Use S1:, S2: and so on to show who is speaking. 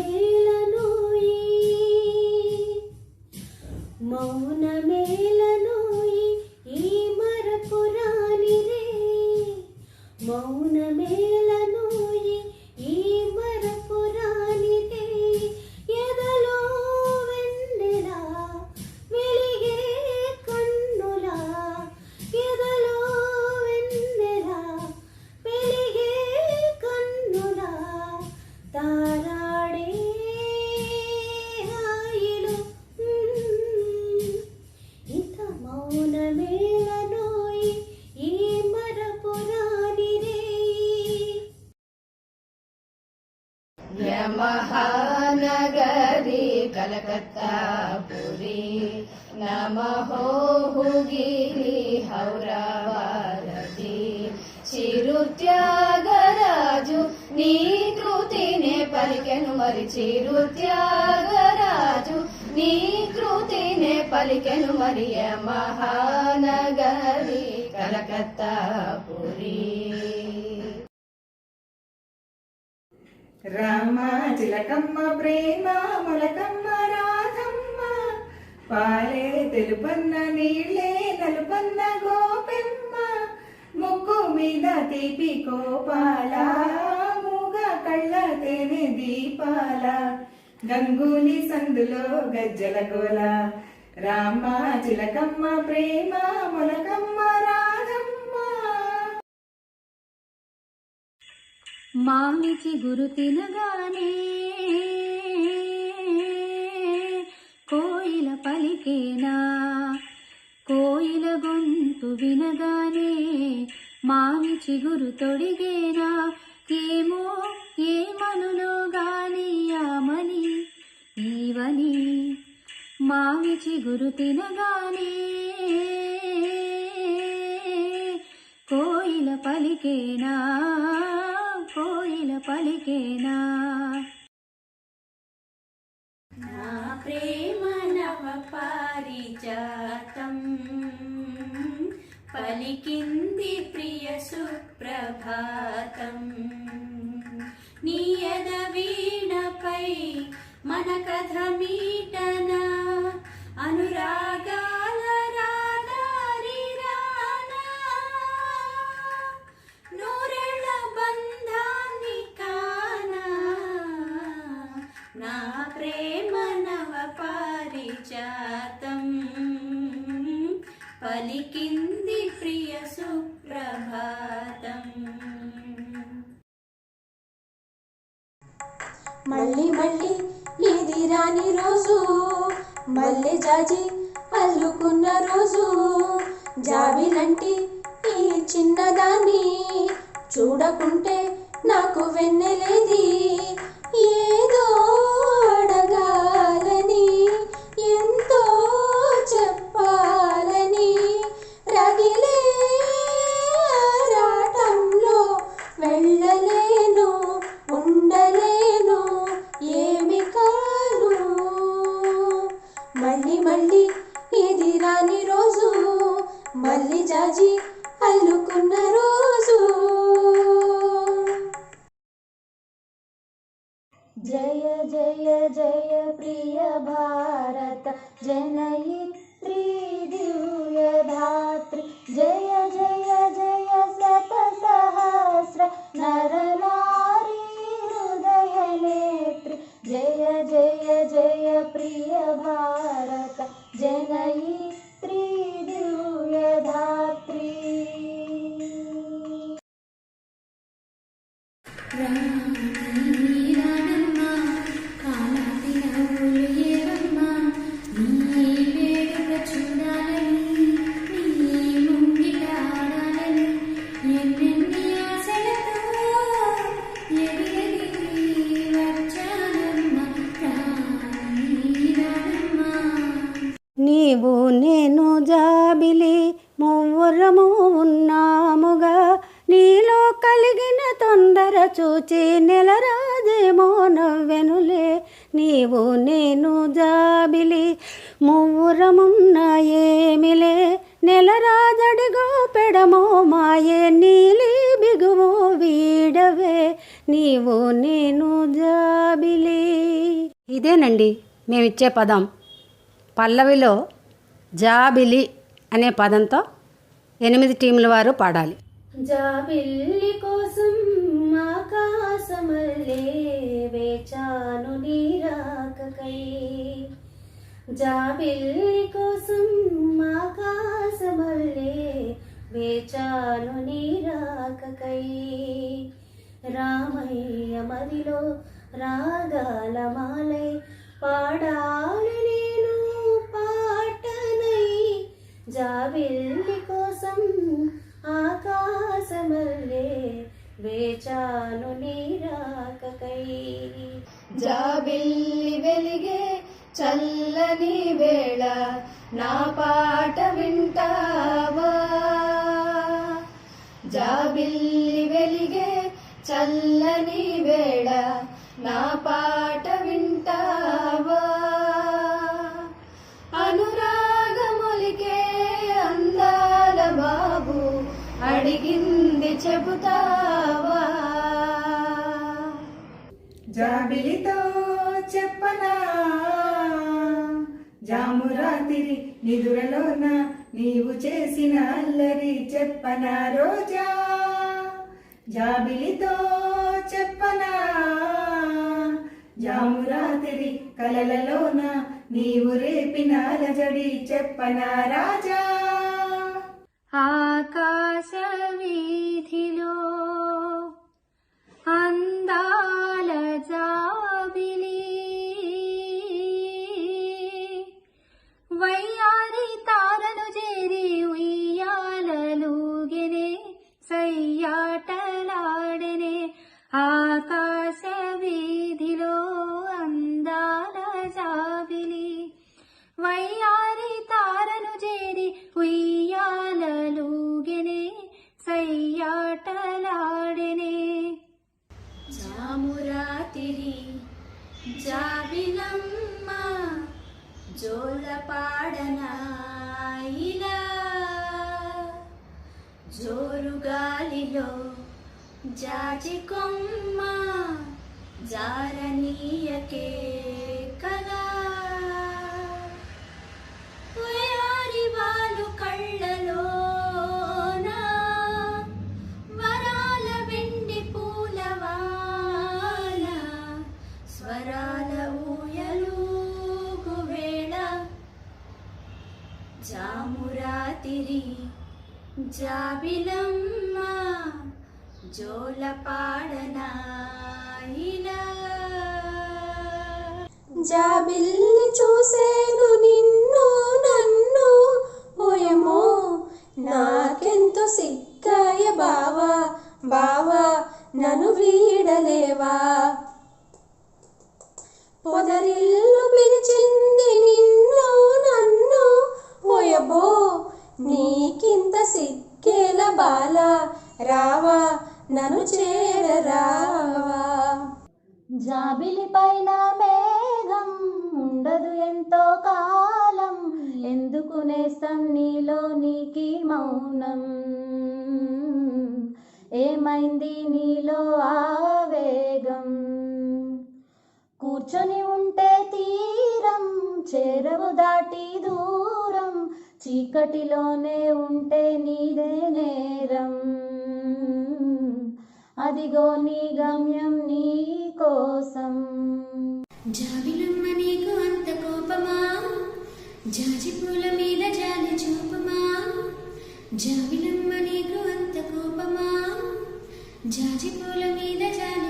S1: మౌనమేలనోయి మౌనమేలనోయి ఈ మరపురాని రే మౌనమేలనోయి ఈ మరపురాని రే ఎదలో వెన్నెలా వెలిగే కన్నులా ఎదలో వెన్నెలా వెలిగే కన్నులా తారాడే హాయిలో ఇంత మౌనమేలనోయి ఈ మరపురాని రే
S2: మహానగరి కలకత్తా పురి నమహో హుగిరి హౌరావారది చిరుత్యాగరాజు నీ కృతినే పలికెను మరి చిరుత్యాగరాజు నీ కృతినే పలికెను మరి మహానగరి కలకత్తా పురి.
S3: రామ చిలకమ్మ ప్రేమ మొలకమ్మ రాధమ్మ పాలే తెలుపన్న నీళ్ళే నలుపన్న గోపెమ్మ ముక్కు మీద తీపి కోపాల మూగ కళ్ళ తేనె దీపాల గంగూలి సందులో గజ్జల గోల రామ చిలకమ్మ ప్రేమ మొలకమ్మ రాధమ్మ.
S1: మామిచి గురు తినగానే కోయిల పలికేనా కోయిల గొంతు వినగానే మామిచి గురు తొడిగేనా ఏమో ఏమనులో గాని ఆమని ఈవని మామిచి గురు తినగానే కోయిల పలికేనా కోయిల పలికేనా. నా ప్రేమ నవ పారిజాతం పలికింది ప్రియ సుప్రభాతం నీయద వీణపై మన కథ మీటనా అనురాగాల రాదారి రానా నూరెళ్ళ బంధాన్ని కానా నా ప్రేమ నవ పారిజాతం పలికింది ప్రియ సుప్రభాతం.
S4: మళ్ళీ మళ్ళీ ఇది రాని రోజు మల్లె జాజి అల్లుకున్న రోజు జాబిలంటి ఈ చిన్నదాన్ని చూడకుంటే నాకు వెన్నెలేది ఏదో అడగాలని ఎంతో చెప్పాలని రగిలే రాటంలో వెళ్ళలేను ఉండలేను ఏమి కాను మళ్ళీ మళ్ళీ ఇది రాని రోజు మళ్ళీ జాజి అల్లుకున్న రోజు. జయ జయ జయ ప్రియ భారత జనయిత్రి దివ్యధాత్రి జయ జయ జయ శత సహస్ర నరనారీ హృదయ నేత్రి జయ జయ జయ ప్రియ భారత జనయిత్రి దివ్యధాత్రి.
S1: నీవు నేను జాబిలి మువ్వురము ఉన్నాముగా నీలో కలిగిన తొందర చూచి నెలరాజేమో నవ్వెనులే నీవు నేను జాబిలి మువ్వురమున్నాయేమిలే నెలరాజడిగో పెడమో మాయే నీలి బిగువో వీడవే నీవు నేను జాబిలి. ఇదేనండి మేమిచ్చే పదం. పల్లవిలో జాబిలి అనే పదంతో 8 టీముల వారు పాడాలి.
S4: జాబిల్లి కోసం ఆకాశమల్లే వేచాను నీరాకకై. జాబిల్లి కోసం ఆకాశమల్లే వేచాను నీరాకకై. రామయ్య మదిలో రాగాల మాలై పాడాలి నేను పాటనై. జాబిల్లి కోసం ఆకాశమల్లే వేచాను నీరాకకై.
S2: జాబిల్లి వెలిగే చల్లని వేళ నా పాట వింటావా. జాబిల్లి వెలిగే చల్లని వేళ నా పాట వింటావా. అనురాగమొలికే అందాల బాబు అడిగింది చెబుతావా.
S3: జాబిలితో చెప్పనా జామురాతిరి నిదురలోన నీవు చేసిన అల్లరి చెప్పనా రోజా. జాబిలితో చెప్పనా జామురాతిరి కలలలోన నీవు రేపిన అలజడి చెప్పనా రాజా.
S4: ఆకాశ వీధిలో అందాల జాబిలి వయ్యారి తారలు చేరి ఉయ్యాలలుగెనే సయ్యాటలాడెనే. ఆకాశ వీధిలో అందాల జాబిలి వయ్యారి తారను చేరి ఉయ్యాలలుగెనే సయ్యాటలాడెనే. జామురాతిరి జాబిలమ్మ జోలపాడనా ఇలా. జోరుగాలిలో జాజి కొమ్మ జారనీయకే కదా. వయారి వాలు కళ్ళలోనా వరాల వెండి పూలవాన స్వరాల ఊయలూగు వేళ. జామురాతిరి జాబిలమ్మ జోలపాడనా ఇలా.
S5: జాబిల్లి చూసేను నిన్ను నన్ను ఓయమో నాకెంతో సిగ్గాయ బావా బావా నన్ను వీడలేవా. పొదరిల్లు పిలిచింది నిన్ను నన్ను ఓయబో నీకింత సిగ్గేల బాల రావా నన్ను చేరరావా.
S4: జాబిలి పైన మేఘం ఉండదు ఎంతో కాలం ఎందుకు నేస్తం నీలో నీకి మౌనం. ఏమైంది నీలో ఆవేగం. కూర్చొని ఉంటే తీరం చేరవు దాటి దూరం చీకటిలోనే ఉంటే నీదే నేరం. అదిగో నీ గమ్యం నీ కోసం.
S5: జాబిలమ్మ నీకు అంత కోపమా జాజి పూల మీద జాలి చూపమా. జాబిలమ్మ నీకు అంత కోపమా జాజి పూల మీద జాలి